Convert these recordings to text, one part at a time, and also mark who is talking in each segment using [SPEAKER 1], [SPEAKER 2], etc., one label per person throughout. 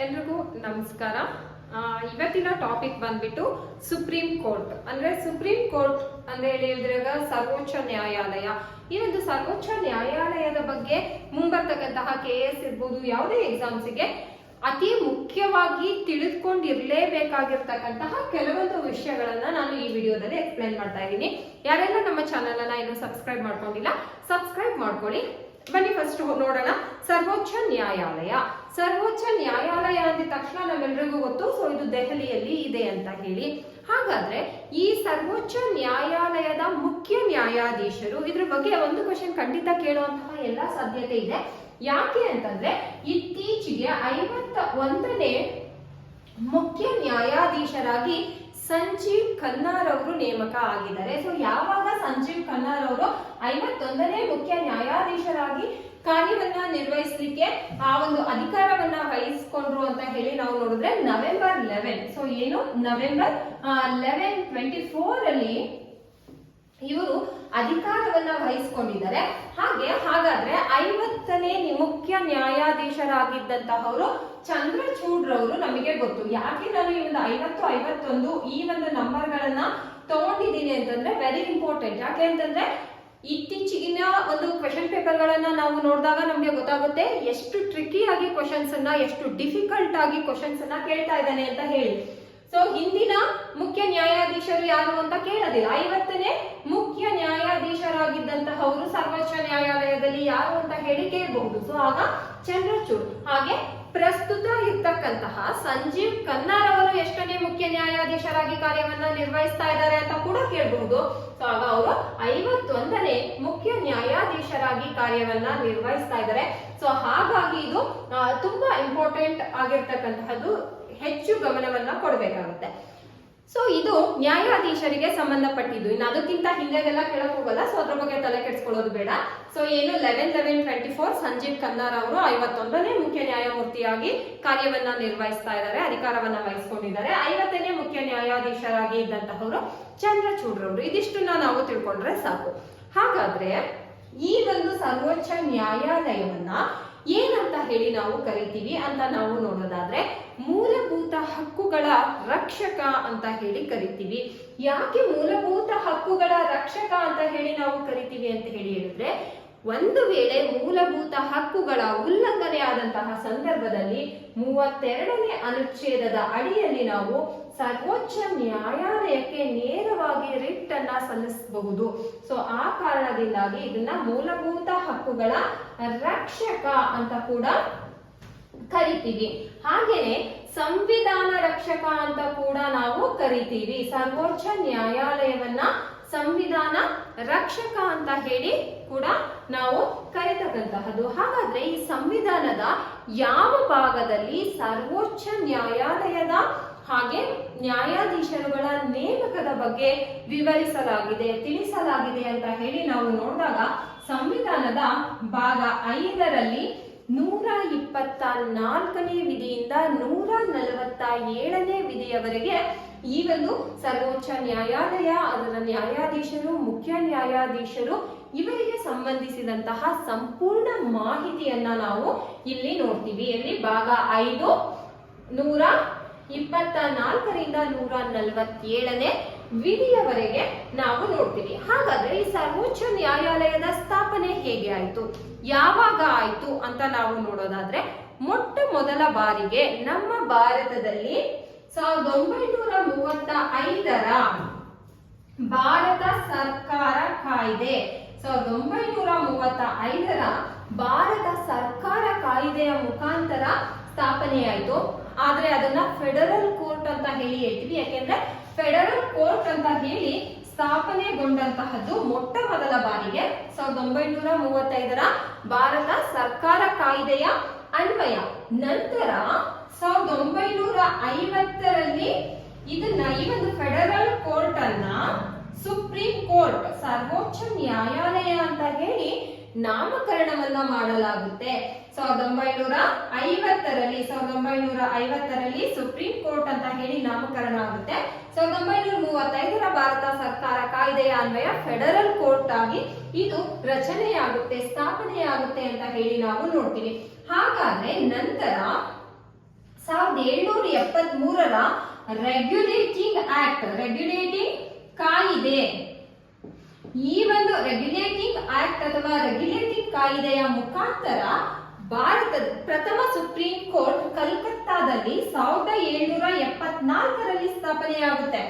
[SPEAKER 1] ಎಲ್ರಿಗೂ ನಮಸ್ಕಾರ. ಇವತ್ತಿನ ಟಾಪಿಕ್ ಬಂದ್ಬಿಟ್ಟು ಸುಪ್ರೀಂ ಕೋರ್ಟ್. ಅಂದ್ರೆ ಸುಪ್ರೀಂ ಕೋರ್ಟ್ ಅಂದ್ರೆ ಹೇಳಿದ್ರಾಗ ಸರ್ವೋಚ್ಚ ನ್ಯಾಯಾಲಯ. ಈ ಒಂದು ಸರ್ವೋಚ್ಚ ನ್ಯಾಯಾಲಯದ ಬಗ್ಗೆ ಮುಂಬರ್ತಕ್ಕಂತಹ KS ಇರ್ಬೋದು, ಯಾವುದೇ ಎಕ್ಸಾಮ್ಸ್ಗೆ ಅತಿ ಮುಖ್ಯವಾಗಿ ತಿಳಿದುಕೊಂಡಿರ್ಲೇಬೇಕಾಗಿರ್ತಕ್ಕಂತಹ ಕೆಲವೊಂದು ವಿಷಯಗಳನ್ನ ನಾನು ಈ ವಿಡಿಯೋದಲ್ಲಿ ಎಕ್ಸ್ಪ್ಲೈನ್ ಮಾಡ್ತಾ ಇದ್ದೀನಿ. ಯಾರೆಲ್ಲ ನಮ್ಮ ಚಾನೆಲ್ ಅನ್ನ ಇನ್ನು ಸಬ್ಸ್ಕ್ರೈಬ್ ಮಾಡ್ಕೊಂಡಿಲ್ಲ, ಸಬ್ಸ್ಕ್ರೈಬ್ ಮಾಡ್ಕೊಳ್ಳಿ. ಬನ್ನಿ ಫಸ್ಟ್ ನೋಡೋಣ. ಸರ್ವೋಚ್ಚ ನ್ಯಾಯಾಲಯ. ಸರ್ವೋಚ್ಚ ನ್ಯಾಯಾಲಯ ಅಂದ ತಕ್ಷಣ ನಮ್ಮೆಲ್ಲರಿಗೂ ಗೊತ್ತು, ಸೊ ಇದು ದೆಹಲಿಯಲ್ಲಿ ಇದೆ ಅಂತ ಹೇಳಿ. ಹಾಗಾದ್ರೆ ಈ ಸರ್ವೋಚ್ಚ ನ್ಯಾಯಾಲಯದ ಮುಖ್ಯ ನ್ಯಾಯಾಧೀಶರು, ಇದ್ರ ಬಗ್ಗೆ ಒಂದು ಕ್ವಶನ್ ಖಂಡಿತ ಕೇಳುವಂತಹ ಎಲ್ಲಾ ಸಾಧ್ಯತೆ ಇದೆ. ಯಾಕೆ ಅಂತಂದ್ರೆ ಇತ್ತೀಚೆಗೆ 51ನೇ ಮುಖ್ಯ ನ್ಯಾಯಾಧೀಶರಾಗಿ ಸಂಜೀವ್ ಖನ್ನಾರ್ ಅವರು ನೇಮಕ ಆಗಿದ್ದಾರೆ. ಸೊ ಯಾವಾಗ ಸಂಜೀವ್ ಖನ್ನಾರ್ ಅವರು 51ನೇ ಮುಖ್ಯ ನ್ಯಾಯಾಧೀಶರಾಗಿ ಕಾರ್ಯವನ್ನ ನಿರ್ವಹಿಸಲಿಕ್ಕೆ ಆ ಒಂದು ಅಧಿಕಾರವನ್ನ ವಹಿಸಿಕೊಂಡ್ರು ಅಂತ ಹೇಳಿ ನಾವು ನೋಡಿದ್ರೆ ನವೆಂಬರ್ 11. ಸೊ ಏನು ನವೆಂಬರ್ 11/24 ಅಲ್ಲಿ ಇವರು ಅಧಿಕಾರವನ್ನ ವಹಿಸಿಕೊಂಡಿದ್ದಾರೆ. ಹಾಗಾದ್ರೆ 50ನೇ ಮುಖ್ಯ ನ್ಯಾಯಾಧೀಶರಾಗಿದ್ದಂತಹವರು ಚಂದ್ರಚೂಡ್ ರವರು ನಮಗೆ ಗೊತ್ತು. ಯಾಕೆ ನಾನು ಈ ಒಂದು 50, 51 ಈ ಒಂದು ನಂಬರ್ ಗಳನ್ನ ತಗೊಂಡಿದ್ದೀನಿ ಅಂತಂದ್ರೆ ವೆರಿ ಇಂಪಾರ್ಟೆಂಟ್. ಯಾಕೆ ಅಂತಂದ್ರೆ ಇತ್ತೀಚಿಗಿನ ಒಂದು ಕ್ವೆಶನ್ ಪೇಪರ್ ಗಳನ್ನ ನಾವು ನೋಡಿದಾಗ ನಮ್ಗೆ ಗೊತ್ತಾಗುತ್ತೆ ಎಷ್ಟು ಟ್ರಿಕಿ ಆಗಿ ಕ್ವಶನ್ಸ್ ಅನ್ನ, ಎಷ್ಟು ಡಿಫಿಕಲ್ಟ್ ಆಗಿ ಕ್ವಶನ್ಸ್ ಅನ್ನ ಕೇಳ್ತಾ ಇದ್ದಾನೆ ಅಂತ ಹೇಳಿ. ಸೊ ಹಿಂದಿನ ಮುಖ್ಯ ನ್ಯಾಯಾಧೀಶರು ಯಾರು ಅಂತ ಕೇಳೋದಿಲ್ಲ. 50ನೇ ಮುಖ್ಯ ನ್ಯಾಯಾಧೀಶರಾಗಿದ್ದಂತಹವರು ಸರ್ವೋಚ್ಚ ನ್ಯಾಯಾಲಯದಲ್ಲಿ ಯಾರು ಅಂತ ಹೇಳಿ ಕೇಳಬಹುದು. ಸೊ ಆಗ ಚಂದ್ರಚೂಡ್. ಹಾಗೆ ಪ್ರಸ್ತುತ ಇರ್ತಕ್ಕಂತಹ ಸಂಜೀವ್ ಖನ್ನಾರ್ ಅವರು ಎಷ್ಟನೇ ಮುಖ್ಯ ನ್ಯಾಯಾಧೀಶರಾಗಿ ಕಾರ್ಯವನ್ನ ನಿರ್ವಹಿಸ್ತಾ ಇದ್ದಾರೆ ಅಂತ ಕೂಡ ಕೇಳಬಹುದು. ಸೊ ಆಗ ಅವರು 51ನೇ ಮುಖ್ಯ ನ್ಯಾಯಾಧೀಶರಾಗಿ ಕಾರ್ಯವನ್ನ ನಿರ್ವಹಿಸ್ತಾ ಇದ್ದಾರೆ. ಸೊ ಹಾಗಾಗಿ ಇದು ತುಂಬಾ ಇಂಪಾರ್ಟೆಂಟ್ ಆಗಿರ್ತಕ್ಕಂತಹದ್ದು, ಹೆಚ್ಚು ಗಮನವನ್ನ ಕೊಡಬೇಕಾಗುತ್ತೆ. ಸೊ ಇದು ನ್ಯಾಯಾಧೀಶರಿಗೆ ಸಂಬಂಧಪಟ್ಟಿದ್ದು. ಇನ್ನು ಅದಕ್ಕಿಂತ ಹಿಂದೆಲ್ಲ ಕೇಳಕ್ ಹೋಗಲ್ಲ, ಸೊ ಅದ್ರ ಬಗ್ಗೆ ತಲೆ ಕೆಡಿಸ್ಕೊಳ್ಳೋದು ಬೇಡ. ಸೊ ಏನು 11/11/24 ಸಂಜೀವ್ ಖನ್ನಾರ್ ಅವರು 51ನೇ ಮುಖ್ಯ ನ್ಯಾಯಮೂರ್ತಿಯಾಗಿ ಕಾರ್ಯವನ್ನ ನಿರ್ವಹಿಸ್ತಾ ಇದ್ದಾರೆ, ಅಧಿಕಾರವನ್ನ ವಹಿಸಿಕೊಂಡಿದ್ದಾರೆ. 50ನೇ ಮುಖ್ಯ ನ್ಯಾಯಾಧೀಶರಾಗಿ ಇದ್ದಂತಹವರು ಚಂದ್ರಚೂಡ್ ರವರು. ಇದಿಷ್ಟನ್ನ ನಾವು ತಿಳ್ಕೊಂಡ್ರೆ ಸಾಕು. ಹಾಗಾದ್ರೆ ಈ ಒಂದು ಸರ್ವೋಚ್ಚ ನ್ಯಾಯಾಲಯವನ್ನ ಏನಂತ ಹೇಳಿ ನಾವು ಕರಿತೀವಿ ಅಂತ ನಾವು ನೋಡೋದಾದ್ರೆ ಮೂಲಭೂತ ಹಕ್ಕುಗಳ ರಕ್ಷಕ ಅಂತ ಹೇಳಿ ಕರಿತೀವಿ. ಯಾಕೆ ಮೂಲಭೂತ ಹಕ್ಕುಗಳ ರಕ್ಷಕ ಅಂತ ಹೇಳಿ ನಾವು ಕರಿತೀವಿ ಅಂತ ಹೇಳಿದ್ರೆ, ಒಂದು ವೇಳೆ ಮೂಲಭೂತ ಹಕ್ಕುಗಳ ಉಲ್ಲಂಘನೆ ಆದಂತಹ ಸಂದರ್ಭದಲ್ಲಿ 32ನೇ ಅನುಚ್ಛೇದದ ಅಡಿಯಲ್ಲಿ ನಾವು ಸರ್ವೋಚ್ಚ ನ್ಯಾಯಾಲಯಕ್ಕೆ ನೇರವಾಗಿ ರಿಟ್ ಅನ್ನ ಸಲ್ಲಿಸಬಹುದು. ಸೊ ಆ ಕಾರಣದಿಂದಾಗಿ ಇದನ್ನ ಮೂಲಭೂತ ಹಕ್ಕುಗಳ ರಕ್ಷಕ ಅಂತ ಕೂಡ ಕರಿತೀವಿ. ಹಾಗೇನೆ ಸಂವಿಧಾನ ರಕ್ಷಕ ಅಂತ ಕೂಡ ನಾವು ಕರಿತೀವಿ. ಸರ್ವೋಚ್ಚ ನ್ಯಾಯಾಲಯವನ್ನ ಸಂವಿಧಾನ ರಕ್ಷಕ ಅಂತ ಹೇಳಿ ಕೂಡ ನಾವು ಕರೆತಕ್ಕಂತಹದ್ದು. ಹಾಗಾದ್ರೆ ಈ ಸಂವಿಧಾನದ ಯಾವ ಭಾಗದಲ್ಲಿ ಸರ್ವೋಚ್ಚ ನ್ಯಾಯಾಲಯದ ಹಾಗೆ ನ್ಯಾಯಾಧೀಶರುಗಳ ನೇಮಕದ ಬಗ್ಗೆ ವಿವರಿಸಲಾಗಿದೆ, ತಿಳಿಸಲಾಗಿದೆ ಅಂತ ಹೇಳಿ ನಾವು ನೋಡಿದಾಗ ಸಂವಿಧಾನದ ಭಾಗ 5ರಲ್ಲಿ 124ನೇ ವಿಧಿಯಿಂದ 147ನೇ ವಿಧಿಯವರೆಗೆ ಈ ಒಂದು ಸರ್ವೋಚ್ಚ ನ್ಯಾಯಾಲಯ, ಅದರ ನ್ಯಾಯಾಧೀಶರು, ಮುಖ್ಯ ನ್ಯಾಯಾಧೀಶರು ಇವರಿಗೆ ಸಂಬಂಧಿಸಿದಂತಹ ಸಂಪೂರ್ಣ ಮಾಹಿತಿಯನ್ನ ನಾವು ಇಲ್ಲಿ ನೋಡ್ತೀವಿ. ಇಲ್ಲಿ ಭಾಗ 5 124ರಿಂದ 147ನೇ ವಿಧಿಯವರೆಗೆ ನಾವು ನೋಡ್ತೀವಿ. ಹಾಗಾದ್ರೆ ಈ ಸರ್ವೋಚ್ಚ ನ್ಯಾಯಾಲಯದ ಸ್ಥಾಪನೆ ಹೇಗೆ ಆಯ್ತು, ಯಾವಾಗ ಆಯ್ತು ಅಂತ ನಾವು ನೋಡೋದಾದ್ರೆ, ಮೊಟ್ಟ ಮೊದಲ ಬಾರಿಗೆ ನಮ್ಮ ಭಾರತದಲ್ಲಿ 1935ರ ಭಾರತ ಸರ್ಕಾರ ಕಾಯ್ದೆ, 1935ರ ಭಾರತ ಸರ್ಕಾರ ಕಾಯ್ದೆಯ ಮುಖಾಂತರ ಸ್ಥಾಪನೆಯಾಯಿತು. ಆದ್ರೆ ಅದನ್ನ ಫೆಡರಲ್ ಕೋರ್ಟ್ ಅಂತ ಹೇಳಿ ಹೇಳ್ತೀವಿ. ಯಾಕೆಂದ್ರೆ ಫೆಡರಲ್ ಕೋರ್ಟ್ ಅಂತ ಹೇಳಿ ಸ್ಥಾಪನೆಗೊಂಡಂತಹದ್ದು ಮೊಟ್ಟ ಮೊದಲ ಬಾರಿಗೆ 1935ರ ಭಾರತ ಸರ್ಕಾರ ಕಾಯ್ದೆಯ ಅನ್ವಯ. ನಂತರ 1950ರಲ್ಲಿ ಇದನ್ನ ಈ ಒಂದು ಫೆಡರಲ್ ಕೋರ್ಟ್ ಅನ್ನ ಸುಪ್ರೀಂ ಕೋರ್ಟ್, ಸರ್ವೋಚ್ಚ ನ್ಯಾಯಾಲಯ ಅಂತ ಹೇಳಿ ನಾಮಕರಣವನ್ನ ಮಾಡಲಾಗುತ್ತೆ. 1950ರಲ್ಲಿ ಸುಪ್ರೀಂ ಕೋರ್ಟ್ ಅಂತ ಹೇಳಿ ನಾಮಕರಣ ಆಗುತ್ತೆ. 1935ರ ಭಾರತ ಸರ್ಕಾರ ಕಾಯ್ದೆಯ ಅನ್ವಯ ಫೆಡರಲ್ ಕೋರ್ಟ್ ಆಗಿ ಇದು ರಚನೆಯಾಗುತ್ತೆ, ಸ್ಥಾಪನೆಯಾಗುತ್ತೆ ಅಂತ ಹೇಳಿ ನಾವು ನೋಡ್ತೀವಿ. ಹಾಗಾದ್ರೆ ನಂತರ 1773ರ ರೆಗ್ಯುಲೇಟಿಂಗ್ ಕಾಯಿದೆ. ಈ ಒಂದು ರೆಗ್ಯುಲೇಟಿಂಗ್ ಆಕ್ಟ್ ಅಥವಾ ರೆಗ್ಯುಲೇಟಿಂಗ್ ಕಾಯಿದೆಯ ಮುಖಾಂತರ ಭಾರತದ ಪ್ರಥಮ ಸುಪ್ರೀಂ ಕೋರ್ಟ್ ಕಲ್ಕತ್ತಾದಲ್ಲಿ 1774ರಲ್ಲಿ ಸ್ಥಾಪನೆಯಾಗುತ್ತೆ.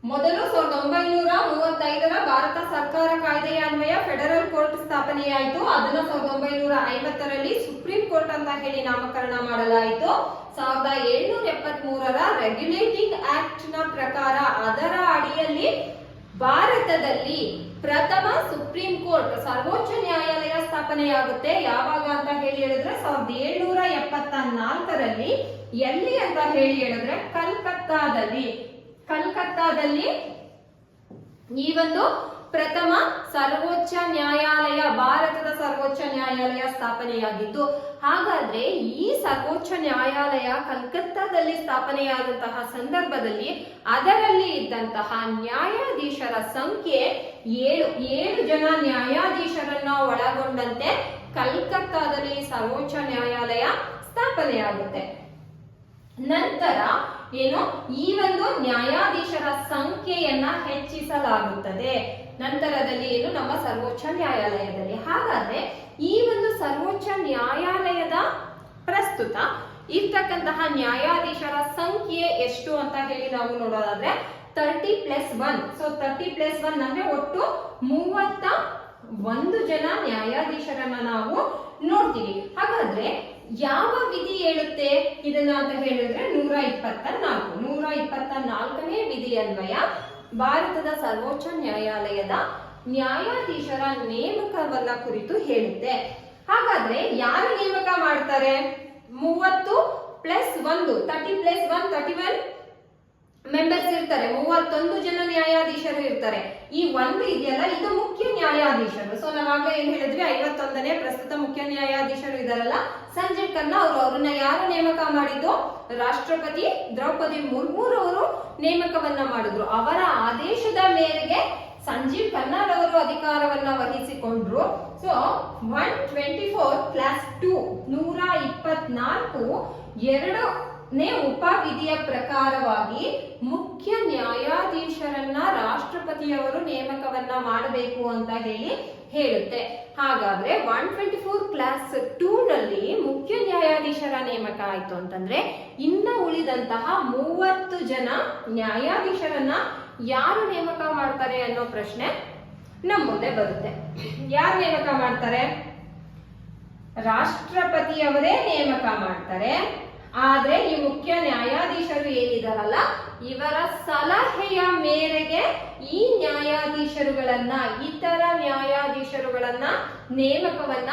[SPEAKER 1] ಮೊದಲು 1935ರ ಭಾರತ ಸರ್ಕಾರ ಕಾಯ್ದೆಯ ಅನ್ವಯ ಫೆಡರಲ್ ಕೋರ್ಟ್ ಸ್ಥಾಪನೆಯಾಯಿತು. ಅದನ್ನು 1950ರಲ್ಲಿ ಸುಪ್ರೀಂ ಕೋರ್ಟ್ ಅಂತ ಹೇಳಿ ನಾಮಕರಣ ಮಾಡಲಾಯಿತು. 1773ರ ರೆಗ್ಯುಲೇಟಿಂಗ್ ಆಕ್ಟ್ ನ ಪ್ರಕಾರ ಅದರ ಅಡಿಯಲ್ಲಿ ಭಾರತದಲ್ಲಿ ಪ್ರಥಮ ಸುಪ್ರೀಂ ಕೋರ್ಟ್ ಸರ್ವೋಚ್ಚ ನ್ಯಾಯಾಲಯ ಸ್ಥಾಪನೆಯಾಗುತ್ತೆ. ಯಾವಾಗ ಅಂತ ಹೇಳಿ ಹೇಳಿದ್ರೆ 1774ರಲ್ಲಿ. ಎಲ್ಲಿ ಅಂತ ಹೇಳಿ ಹೇಳಿದ್ರೆ ಕಲ್ಕತ್ತಾದಲ್ಲಿ ಈ ಒಂದು ಪ್ರಥಮ ಸರ್ವೋಚ್ಚ ನ್ಯಾಯಾಲಯ, ಭಾರತದ ಸರ್ವೋಚ್ಚ ನ್ಯಾಯಾಲಯ ಸ್ಥಾಪನೆಯಾಗಿದ್ದು. ಹಾಗಾದ್ರೆ ಈ ಸರ್ವೋಚ್ಚ ನ್ಯಾಯಾಲಯ ಕಲ್ಕತ್ತಾದಲ್ಲಿ ಸ್ಥಾಪನೆಯಾದಂತಹ ಸಂದರ್ಭದಲ್ಲಿ ಅದರಲ್ಲಿ ಇದ್ದಂತಹ ನ್ಯಾಯಾಧೀಶರ ಸಂಖ್ಯೆ 7 ಜನ ನ್ಯಾಯಾಧೀಶರನ್ನ ಒಳಗೊಂಡಂತೆ ಕಲ್ಕತ್ತಾದಲ್ಲಿ ಸರ್ವೋಚ್ಚ ನ್ಯಾಯಾಲಯ ಸ್ಥಾಪನೆಯಾಗುತ್ತೆ. ನಂತರ ಏನು, ಈ ಒಂದು ನ್ಯಾಯಾಧೀಶರ ಸಂಖ್ಯೆಯನ್ನ ಹೆಚ್ಚಿಸಲಾಗುತ್ತದೆ ನಂತರದಲ್ಲಿ ಏನು, ನಮ್ಮ ಸರ್ವೋಚ್ಚ ನ್ಯಾಯಾಲಯದಲ್ಲಿ. ಹಾಗಾದ್ರೆ ಈ ಒಂದು ಸರ್ವೋಚ್ಚ ನ್ಯಾಯಾಲಯದ ಪ್ರಸ್ತುತ ಇರ್ತಕ್ಕಂತಹ ನ್ಯಾಯಾಧೀಶರ ಸಂಖ್ಯೆ ಎಷ್ಟು ಅಂತ ಹೇಳಿ ನಾವು ನೋಡೋದಾದ್ರೆ 30+1. ಸೊ 30+1 ಅಂದ್ರೆ ಒಟ್ಟು 31 ಜನ ನ್ಯಾಯಾಧೀಶರನ್ನ ನಾವು ನೋಡ್ತೀವಿ. ಹಾಗಾದ್ರೆ ಯಾವ ವಿಧಿ ಹೇಳುತ್ತೆ ಇದನ್ನ ಅಂತ ಹೇಳಿದ್ರೆ 124ನೇ ವಿಧಿ ಅನ್ವಯ ಭಾರತದ ಸರ್ವೋಚ್ಚ ನ್ಯಾಯಾಲಯದ ನ್ಯಾಯಾಧೀಶರ ನೇಮಕವನ್ನ ಕುರಿತು ಹೇಳುತ್ತೆ. ಹಾಗಾದ್ರೆ ಯಾರು ನೇಮಕ ಮಾಡ್ತಾರೆ? 30+1 31 ಮೆಂಬರ್ಸ್ ಇರ್ತಾರೆ. 31 ಜನ ನ್ಯಾಯಾಧೀಶರು ಇರ್ತಾರೆ. ಈ ಒಂದು ಇದೆಯಲ್ಲ, ಇದು ಮುಖ್ಯ ನ್ಯಾಯಾಧೀಶರು. ಸೊ ನಾವಾಗ ಏನ್ ಹೇಳಿದ್ವಿ, 51ನೇ ಪ್ರಸ್ತುತ ಮುಖ್ಯ ನ್ಯಾಯಾಧೀಶರು ಇದಾರಲ್ಲ, ಸಂಜಯ್ ಖನ್ನಾ ಅವ್ರನ್ನ ಯಾರು ನೇಮಕ ಮಾಡಿದ್ದು? ರಾಷ್ಟ್ರಪತಿ ದ್ರೌಪದಿ ಮುರ್ಮುರವರು ನೇಮಕವನ್ನ ಮಾಡಿದ್ರು. ಅವರ ಆದೇಶದ ಮೇರೆಗೆ ಸಂಜೀವ್ ಖನ್ನಾ ಅವರು ಅಧಿಕಾರವನ್ನ ವಹಿಸಿಕೊಂಡ್ರು. ಸೊ 124+2 124 ಎರಡನೇ ಉಪವಿಧಿಯ ಪ್ರಕಾರವಾಗಿ ಮುಖ್ಯ ನ್ಯಾಯಾಧೀಶರನ್ನ ರಾಷ್ಟ್ರಪತಿಯವರು ನೇಮಕವನ್ನ ಮಾಡಬೇಕು ಅಂತ ಹೇಳುತ್ತೆ. ಹಾಗಾದ್ರೆ 124+2 ನಲ್ಲಿ ಮುಖ್ಯ ನ್ಯಾಯಾಧೀಶರ ನೇಮಕ ಆಯ್ತು ಅಂತಂದ್ರೆ ಇನ್ನ ಉಳಿದಂತಹ 30 ಜನ ನ್ಯಾಯಾಧೀಶರನ್ನ ಯಾರು ನೇಮಕ ಮಾಡ್ತಾರೆ ಅನ್ನೋ ಪ್ರಶ್ನೆ ನಮ್ಮ ಮುಂದೆ ಬರುತ್ತೆ. ಯಾರು ನೇಮಕ ಮಾಡ್ತಾರೆ? ರಾಷ್ಟ್ರಪತಿಯವರೇ ನೇಮಕ ಮಾಡ್ತಾರೆ. ಆದ್ರೆ ಈ ಮುಖ್ಯ ನ್ಯಾಯಾಧೀಶರು ಏನಿದಾರಲ್ಲ, ಇವರ ಸಲಹೆಯ ಮೇರೆಗೆ ಈ ನ್ಯಾಯಾಧೀಶರುಗಳನ್ನ, ಇತರ ನ್ಯಾಯಾಧೀಶರುಗಳನ್ನ ನೇಮಕವನ್ನ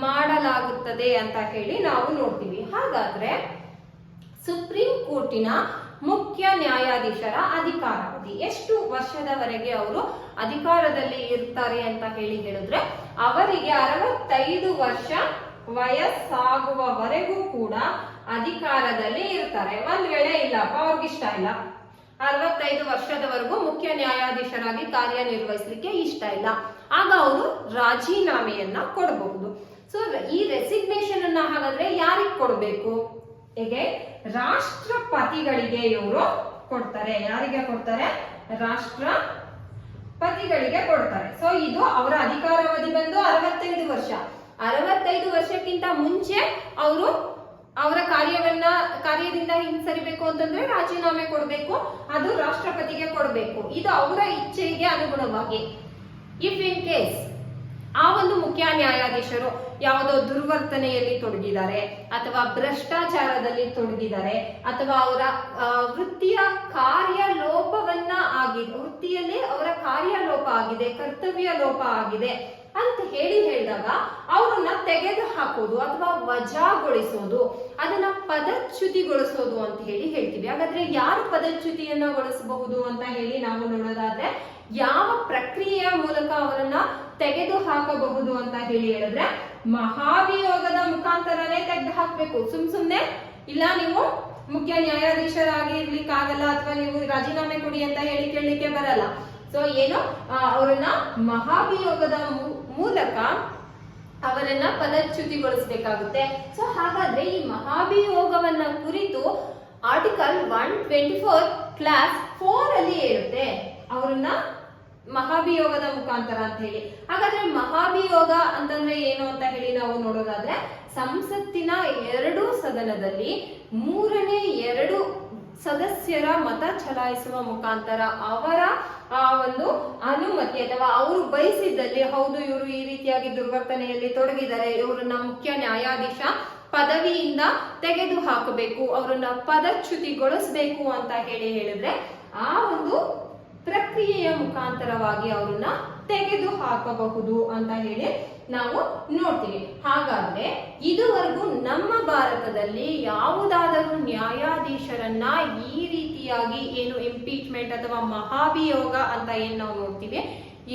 [SPEAKER 1] ಮಾಡಲಾಗುತ್ತದೆ ಅಂತ ಹೇಳಿ ನಾವು ನೋಡ್ತೀವಿ. ಹಾಗಾದ್ರೆ ಸುಪ್ರೀಂ ಕೋರ್ಟಿನ ಮುಖ್ಯ ನ್ಯಾಯಾಧೀಶರ ಅಧಿಕಾರಾವಧಿ ಎಷ್ಟು ವರ್ಷದವರೆಗೆ ಅವರು ಅಧಿಕಾರದಲ್ಲಿ ಇರ್ತಾರೆ ಅಂತ ಹೇಳಿದ್ರೆ, ಅವರಿಗೆ 65 ವರ್ಷ ವಯಸ್ಸಾಗುವವರೆಗೂ ಕೂಡ ಅಧಿಕಾರದಲ್ಲಿ ಇರ್ತಾರೆ. ಒಂದ್ ವೇಳೆ ಇಲ್ಲಪ್ಪ ಅವ್ರಿಗೆ ಇಷ್ಟ ಇಲ್ಲ, 65 ವರ್ಷದವರೆಗೂ ಮುಖ್ಯ ನ್ಯಾಯಾಧೀಶರಾಗಿ ಕಾರ್ಯನಿರ್ವಹಿಸಲಿಕ್ಕೆ ಇಷ್ಟ ಇಲ್ಲ, ಆಗ ಅವರು ರಾಜೀನಾಮೆಯನ್ನ ಕೊಡಬಹುದು. ಸೊ ಈ ರೆಸಿಗ್ನೇಷನ್ ಅನ್ನ ಹಾಗಾದ್ರೆ ಯಾರಿಗೆ ಕೊಡಬೇಕು? ಹೇಗೆ? ರಾಷ್ಟ್ರಪತಿಗಳಿಗೆ ಇವರು ಕೊಡ್ತಾರೆ. ಯಾರಿಗೆ ಕೊಡ್ತಾರೆ? ರಾಷ್ಟ್ರಪತಿಗಳಿಗೆ ಕೊಡ್ತಾರೆ. ಸೊ ಇದು ಅವರ ಅಧಿಕಾರಾವಧಿ ಬಂದು 65 ವರ್ಷ. 65 ವರ್ಷಕ್ಕಿಂತ ಮುಂಚೆ ಅವರು ಅವರ ಕಾರ್ಯದಿಂದ ಹಿಂಸರಿಬೇಕು ಅಂತಂದ್ರೆ ರಾಜೀನಾಮೆ ಕೊಡಬೇಕು, ಅದು ರಾಷ್ಟ್ರಪತಿಗೆ ಕೊಡಬೇಕು. ಇದು ಅವರ ಇಚ್ಛೆಗೆ ಅನುಗುಣವಾಗಿ. ಇಫ್ ಇನ್ ಕೇಸ್ ಆ ಒಂದು ಮುಖ್ಯ ನ್ಯಾಯಾಧೀಶರು ಯಾವುದೋ ದುರ್ವರ್ತನೆಯಲ್ಲಿ ತೊಡಗಿದ್ದಾರೆ, ಅಥವಾ ಭ್ರಷ್ಟಾಚಾರದಲ್ಲಿ ತೊಡಗಿದ್ದಾರೆ, ಅಥವಾ ಅವರ ವೃತ್ತಿಯಲ್ಲಿ ಅವರ ಕಾರ್ಯಲೋಪ ಆಗಿದೆ, ಕರ್ತವ್ಯ ಲೋಪ ಆಗಿದೆ ಅಂತ ಹೇಳಿದಾಗ ಅವರನ್ನ ತೆಗೆದು ಹಾಕೋದು ಅಥವಾ ವಜಾಗೊಳಿಸೋದು, ಅದನ್ನ ಪದಚ್ಯುತಿಗೊಳಿಸೋದು ಅಂತ ಹೇಳ್ತೀವಿ. ಹಾಗಾದ್ರೆ ಯಾರು ಪದಚ್ಯುತಿಯನ್ನ ಗೊಳಿಸಬಹುದು ಅಂತ ಹೇಳಿ ನಾವು ನೋಡೋದಾದ್ರೆ, ಯಾವ ಪ್ರಕ್ರಿಯೆಯ ಮೂಲಕ ಅವರನ್ನ ತೆಗೆದು ಹಾಕಬಹುದು ಅಂತ ಹೇಳಿದ್ರೆ ಮಹಾಭಿಯೋಗದ ಮುಖಾಂತರನೇ ತೆಗೆದು ಹಾಕ್ಬೇಕು. ಸುಮ್ನೆ ಇಲ್ಲ ನೀವು ಮುಖ್ಯ ನ್ಯಾಯಾಧೀಶರಾಗಿ ಇರ್ಲಿಕ್ಕಾಗಲ್ಲ ಅಥವಾ ನೀವು ರಾಜೀನಾಮೆ ಕೊಡಿ ಅಂತ ಕೇಳಲಿಕ್ಕೆ ಬರಲ್ಲ. ಸೊ ಏನು ಅವರನ್ನ ಮಹಾಭಿಯೋಗದ ಮೂಲಕ ಅವರನ್ನ ಪದಚ್ಯುತಿಗೊಳಿಸಬೇಕಾಗುತ್ತೆ. ಸೊ ಹಾಗಾದ್ರೆ ಈ ಮಹಾಭಿಯೋಗವನ್ನ ಕುರಿತು ಆರ್ಟಿಕಲ್ 124 ಕ್ಲಾಸ್ 4 ಅಲ್ಲಿ ಹೇಳುತ್ತೆ ಅವರನ್ನ ಮಹಾಭಿಯೋಗದ ಮುಖಾಂತರ ಅಂತ ಹೇಳಿ. ಹಾಗಾದ್ರೆ ಮಹಾಭಿಯೋಗ ಅಂತಂದ್ರೆ ಏನು ಅಂತ ಹೇಳಿ ನಾವು ನೋಡೋದಾದ್ರೆ, ಸಂಸತ್ತಿನ 2 ಸದನದಲ್ಲಿ 2 ಸದಸ್ಯರ ಮತ ಚಲಾಯಿಸುವ ಮುಖಾಂತರ ಅವರ ಒಂದು ಅನುಮತಿ ಅಥವಾ ಅವರು ಬಯಸಿದ್ದಲ್ಲಿ ಹೌದು ಇವರು ಈ ರೀತಿಯಾಗಿ ದುರ್ವರ್ತನೆಯಲ್ಲಿ ತೊಡಗಿದ್ದಾರೆ, ಇವರನ್ನ ಮುಖ್ಯ ನ್ಯಾಯಾಧೀಶ ಪದವಿಯಿಂದ ತೆಗೆದು ಹಾಕಬೇಕು, ಅವರನ್ನ ಪದಚ್ಯುತಿಗೊಳಿಸಬೇಕು ಅಂತ ಹೇಳಿದ್ರೆ ಆ ಒಂದು ಪ್ರಕ್ರಿಯೆಯ ಮುಖಾಂತರವಾಗಿ ಅವರನ್ನ ತೆಗೆದು ಹಾಕಬಹುದು ಅಂತ ಹೇಳಿ ನಾವು ನೋಡ್ತೀವಿ. ಹಾಗಾದ್ರೆ ಇದುವರೆಗೂ ನಮ್ಮ ಭಾರತದಲ್ಲಿ ಯಾವುದಾದರೂ ನ್ಯಾಯಾಧೀಶರನ್ನ ಈ ರೀತಿಯಾಗಿ ಏನು ಇಂಪೀಚ್ಮೆಂಟ್ ಅಥವಾ ಮಹಾಭಿಯೋಗ ಅಂತ ಏನ್ ನಾವು ನೋಡ್ತೀವಿ,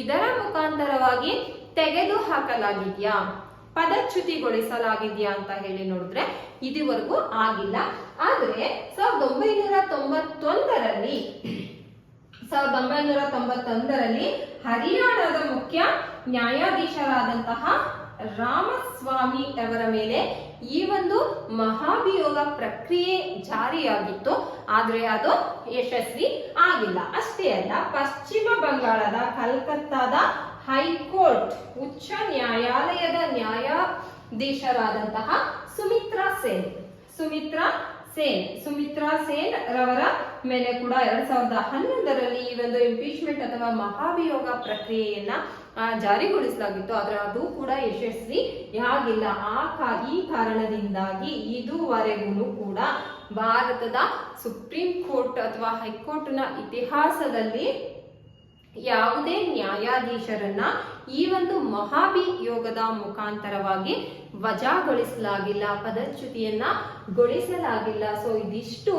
[SPEAKER 1] ಇದರ ಮುಖಾಂತರವಾಗಿ ತೆಗೆದು ಹಾಕಲಾಗಿದ್ಯಾ, ಪದಚ್ಯುತಿಗೊಳಿಸಲಾಗಿದ್ಯಾ ಅಂತ ಹೇಳಿ ನೋಡಿದ್ರೆ ಇದುವರೆಗೂ ಆಗಿಲ್ಲ. ಆದ್ರೆ 1991ರಲ್ಲಿ ಹರಿಯಾಣದ ಮುಖ್ಯ ನ್ಯಾಯಾಧೀಶರಾದಂತಹ ರಾಮಸ್ವಾಮಿ ಅವರ ಮೇಲೆ ಈ ಒಂದು ಮಹಾಭಿಯೋಗ ಪ್ರಕ್ರಿಯೆ ಜಾರಿಯಾಗಿತ್ತು. ಆದ್ರೆ ಅದು ಯಶಸ್ವಿ ಆಗಿಲ್ಲ. ಅಷ್ಟೇ ಅಲ್ಲ, ಪಶ್ಚಿಮ ಬಂಗಾಳದ ಕಲ್ಕತ್ತಾದ ಹೈಕೋರ್ಟ್ ಉಚ್ಚ ನ್ಯಾಯಾಲಯದ ನ್ಯಾಯಾಧೀಶರಾದಂತಹ ಸುಮಿತ್ರಾ ಸೇನ್ ರವರ ಮೇಲೆ ಕೂಡ 2011ರಲ್ಲಿ ಈ ಒಂದು ಇಂಪೀಚ್ಮೆಂಟ್ ಅಥವಾ ಮಹಾಭಿಯೋಗ ಪ್ರಕ್ರಿಯೆಯನ್ನ ಜಾರಿಗೊಳಿಸಲಾಗಿತ್ತು. ಆದ್ರೆ ಅದು ಕೂಡ ಯಶಸ್ವಿ ಆಗಿಲ್ಲ. ಈ ಕಾರಣದಿಂದಾಗಿ ಇದುವರೆಗೂ ಕೂಡ ಭಾರತದ ಸುಪ್ರೀಂ ಕೋರ್ಟ್ ಅಥವಾ ಹೈಕೋರ್ಟ್ನ ಇತಿಹಾಸದಲ್ಲಿ ಯಾವುದೇ ನ್ಯಾಯಾಧೀಶರನ್ನ ಈ ಒಂದು ಮಹಾಭಿಯೋಗದ ಮುಖಾಂತರವಾಗಿ ವಜಾಗೊಳಿಸಲಾಗಿಲ್ಲ, ಪದಚ್ಯುತಿಯನ್ನ ಗೊಳಿಸಲಾಗಿಲ್ಲ. ಸೊ ಇದಿಷ್ಟು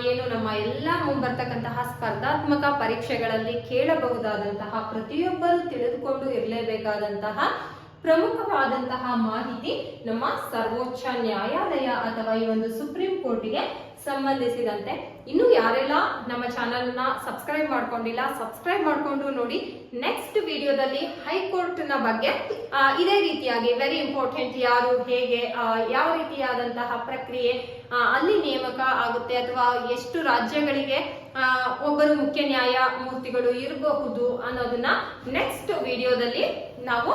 [SPEAKER 1] ಏನು ನಮ್ಮ ಎಲ್ಲ ಮುಂಬರ್ತಕ್ಕಂತಹ ಸ್ಪರ್ಧಾತ್ಮಕ ಪರೀಕ್ಷೆಗಳಲ್ಲಿ ಕೇಳಬಹುದಾದಂತಹ, ಪ್ರತಿಯೊಬ್ಬರು ತಿಳಿದುಕೊಂಡು ಇರಲೇಬೇಕಾದಂತಹ ಪ್ರಮುಖವಾದಂತಹ ಮಾಹಿತಿ ನಮ್ಮ ಸರ್ವೋಚ್ಚ ನ್ಯಾಯಾಲಯ ಅಥವಾ ಈ ಒಂದು ಸುಪ್ರೀಂ ಕೋರ್ಟಿಗೆ ಸಂಬಂಧಿಸಿದಂತೆ. ಇನ್ನು ಯಾರೆಲ್ಲ ನಮ್ಮ ಚಾನೆಲ್ ನ ಸಬ್ಸ್ಕ್ರೈಬ್ ಮಾಡ್ಕೊಂಡಿಲ್ಲ, ಸಬ್ಸ್ಕ್ರೈಬ್ ಮಾಡ್ಕೊಂಡು ನೋಡಿ. ನೆಕ್ಸ್ಟ್ ವಿಡಿಯೋದಲ್ಲಿ ಹೈಕೋರ್ಟ್ ನ ಬಗ್ಗೆ ಇದೇ ರೀತಿಯಾಗಿ ವೆರಿ ಇಂಪಾರ್ಟೆಂಟ್, ಯಾರು ಹೇಗೆ ಯಾವ ರೀತಿಯಾದಂತಹ ಪ್ರಕ್ರಿಯೆ ಅಲ್ಲಿ ನೇಮಕ ಆಗುತ್ತೆ ಅಥವಾ ಎಷ್ಟು ರಾಜ್ಯಗಳಿಗೆ ಒಬ್ಬರು ಮುಖ್ಯ ನ್ಯಾಯಮೂರ್ತಿಗಳು ಇರಬಹುದು ಅನ್ನೋದನ್ನ ನೆಕ್ಸ್ಟ್ ವಿಡಿಯೋದಲ್ಲಿ ನಾವು